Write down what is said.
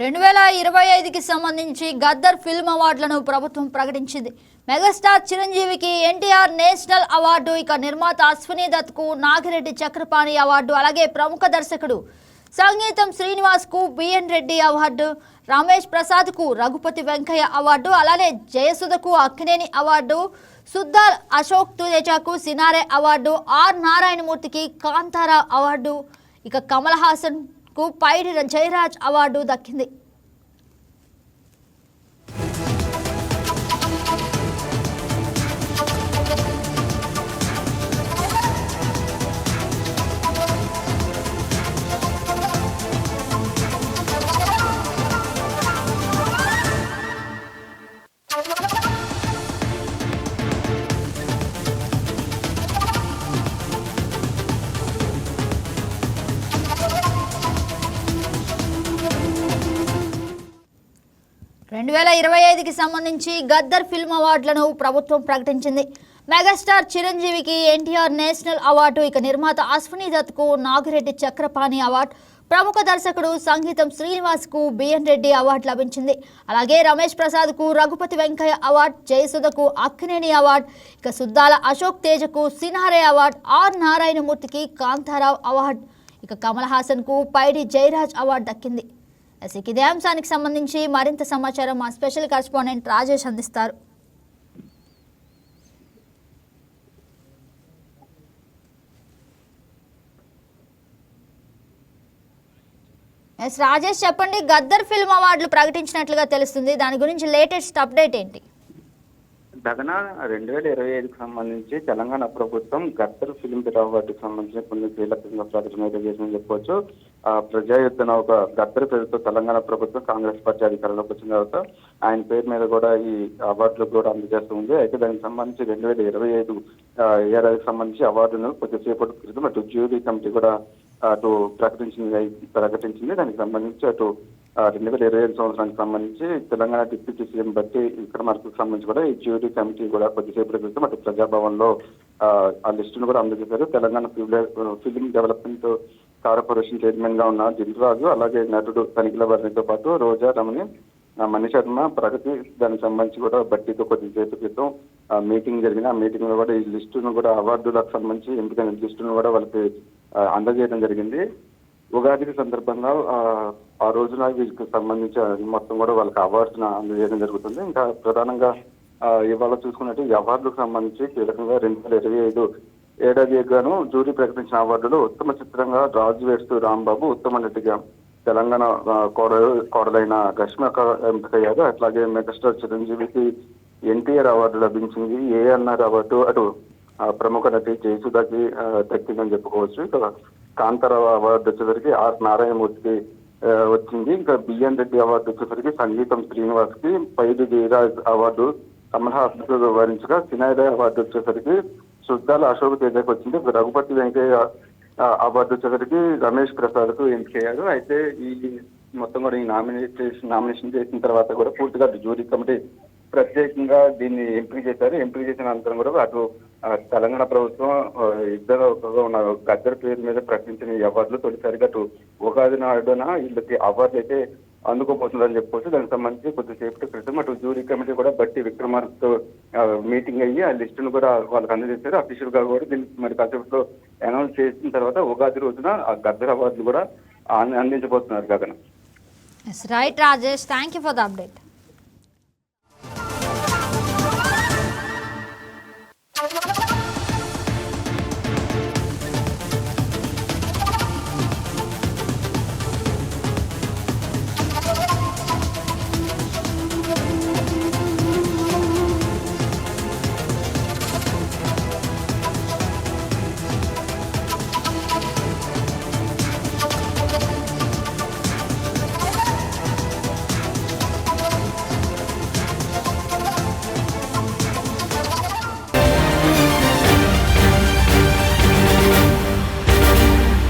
2025కి సంబంధించి గద్దర్ ఫిల్మ్ అవార్డులను ప్రభుత్వం ప్రకటించింది. మెగాస్టార్ చిరంజీవికి ఎన్టీఆర్ నేషనల్ అవార్డు, ఇక నిర్మాత అశ్విని దత్కు నాగిరెడ్డి చక్రపాణి అవార్డు, అలాగే ప్రముఖ దర్శకుడు సంగీతం శ్రీనివాస్కు బిఎన్ రెడ్డి అవార్డు, రమేష్ ప్రసాద్కు రఘుపతి వెంకయ్య అవార్డు, అలాగే జయసుధకు అక్కినేని అవార్డు, సుద్దాల్ అశోక్ తేజకు సినారే అవార్డు, ఆర్ నారాయణమూర్తికి కాంతారా అవార్డు, ఇక కమల్ హాసన్ కు పైడి జయరాజ్ అవార్డు దక్కింది. రెండు 2025కి సంబంధించి గద్దర్ ఫిల్మ్ అవార్డులను ప్రభుత్వం ప్రకటించింది. మెగాస్టార్ చిరంజీవికి ఎన్టీఆర్ నేషనల్ అవార్డు, ఇక నిర్మాత అశ్విని దత్కు నాగిరెడ్డి చక్రపాణి అవార్డు, ప్రముఖ దర్శకుడు సంగీతం శ్రీనివాస్కు బిఎన్ రెడ్డి అవార్డు లభించింది. అలాగే రమేష్ ప్రసాద్కు రఘుపతి వెంకయ్య అవార్డు, జయసుధకు అక్కినేని అవార్డు, ఇక సుద్దాల అశోక్ తేజకు సినారే అవార్డు, ఆర్ నారాయణమూర్తికి కాంతారావు అవార్డు, ఇక కమల్ హాసన్కు పైడి జయరాజ్ అవార్డు దక్కింది. ఇదే అంశానికి సంబంధించి మరింత సమాచారం మా స్పెషల్ కరెస్పాండెంట్ రాజేష్ అందిస్తారు. రాజేష్ చెప్పండి, గద్దర్ ఫిల్మ్ అవార్డులు ప్రకటించినట్లుగా తెలుస్తుంది, దాని గురించి లేటెస్ట్ అప్డేట్ ఏంటి? గగన 2025కి సంబంధించి తెలంగాణ ప్రభుత్వం గద్దర్ ఫిల్మ్ అవార్డుకి సంబంధించిన కొన్ని కీలకంగా ప్రకటన అయితే చేసిందని చెప్పవచ్చు. ప్రజాయుద్ధ నౌక గద్దర్ పేరుతో తెలంగాణ ప్రభుత్వం కాంగ్రెస్ పార్టీ అధికారంలోకి వచ్చిన తర్వాత ఆయన పేరు మీద కూడా ఈ అవార్డులు కూడా అందజేస్తుంది. అయితే దానికి సంబంధించి 2025 ఏడాదికి సంబంధించి అవార్డును కొద్దిసేపటి క్రితం అటు జ్యూరీ కమిటీ కూడా అటు ప్రకటించింది. దానికి సంబంధించి అటు 2025 సంవత్సరానికి సంబంధించి తెలంగాణ డిప్యూటీ సీఎం బట్టి విక్రమార్కకు సంబంధించి కూడా ఈ జ్యూరీ కమిటీ కూడా కొద్దిసేపటి క్రితం అటు ప్రజాభవన్ లో ఆ లిస్టును కూడా అందజేశారు. Telangana film development corporation chairman గా ఉన్న దిల్రాజు, అలాగే నటుడు తనిఖీల వర్ణితో పాటు రోజా రమణి, మణిశర్మ, ప్రగతి, దానికి సంబంధించి కూడా బట్టితో కొద్దిసేపు క్రితం మీటింగ్ జరిగింది. ఆ మీటింగ్ లో కూడా ఈ లిస్టును కూడా అవార్డులకు సంబంధించి ఎంపికైన లిస్టును కూడా వాళ్ళకి అందజేయడం జరిగింది. ఉగాది సందర్భంగా ఆ రోజున వీటికి సంబంధించి మొత్తం కూడా వాళ్ళకి అవార్డును అందజేయడం జరుగుతుంది. ఇంకా ప్రధానంగా ఇవాళ చూసుకున్నట్టు ఈ అవార్డులకు సంబంధించి కీలకంగా 2025 ఏడాది గాను జ్యూరీ ప్రకటించిన అవార్డులు ఉత్తమ చిత్రంగా రాజు వేస్తూ రాంబాబు, ఉత్తమ నటిగా తెలంగాణ కోడలైన రష్మిక ఎంపికయ్యారు. అట్లాగే మెగాస్టార్ చిరంజీవికి ఎన్టీఆర్ అవార్డు లభించింది. ఏఎన్ఆర్ అవార్డు అటు ప్రముఖ నటి జయసుధకి దక్కిందని చెప్పుకోవచ్చు. ఇక కాంతారావు అవార్డు వచ్చేసరికి ఆర్ నారాయణమూర్తికి వచ్చింది. ఇంకా బిఎన్ రెడ్డి అవార్డు వచ్చేసరికి సంగీతం శ్రీనివాస్ కి, పైడి జయరాజ్ అవార్డు కమల్ హాసన్ వరించగా, సినారే అవార్డు వచ్చేసరికి సుద్దాల అశోక్ తేజకు వచ్చింది. రఘుపతి వెంకయ్య అవార్డు వచ్చేసరికి రమేష్ ప్రసాద్ కు ఎంపికయ్యారు. అయితే ఈ మొత్తం కూడా ఈ నామినేషన్ చేసిన తర్వాత కూడా పూర్తిగా జ్యూరీ కమిటీ ప్రత్యేకంగా దీన్ని ఎంపిక చేశారు. ఎంపిక చేసిన అనంతరం కూడా అటు తెలంగాణ ప్రభుత్వం ఇద్దరు ఉన్న గద్దర్ పేరు మీద ప్రకటించిన ఈ అవార్డులు తొలిసారిగా అటు ఉగాది నాడున వీళ్ళకి అవార్డు అయితే అందుకోబోతుందని చెప్పుకోవచ్చు. దానికి సంబంధించి కొద్దిసేపటి క్రితం అటు జ్యూరీ కమిటీ కూడా బట్టి విక్రమార్కతో మీటింగ్ అయ్యి ఆ లిస్టును కూడా వాళ్ళకి అందజేశారు. అఫీషియల్ గా కూడా దీన్ని మరి కాసేపట్లో అనౌన్స్ చేసిన తర్వాత ఉగాది రోజున ఆ గద్దర్ అవార్డులు కూడా అందించబోతున్నారు. గగన. Right Rajesh, thank you for the update.